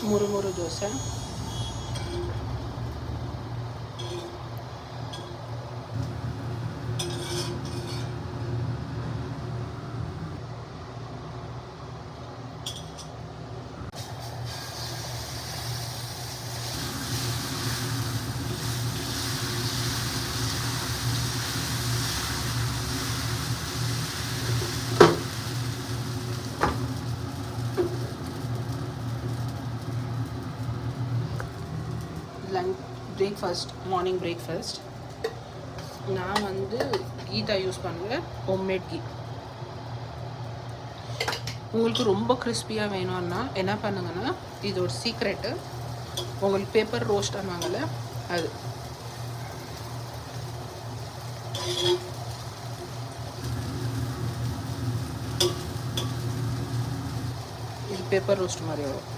முறுமுறு dosa. Breakfast, morning breakfast. நான் வந்து key தான் யூஸ் பண்ணுவேன், ஹோம்மேட் கீ. உங்களுக்கு ரொம்ப கிறிஸ்பியாக வேணும்னா என்ன பண்ணுங்கன்னா, இது ஒரு சீக்ரெட்டு, உங்களுக்கு பேப்பர் ரோஸ்ட் ஆனாங்கல்ல அது, இது பேப்பர் ரோஸ்ட் மாதிரி வரும்.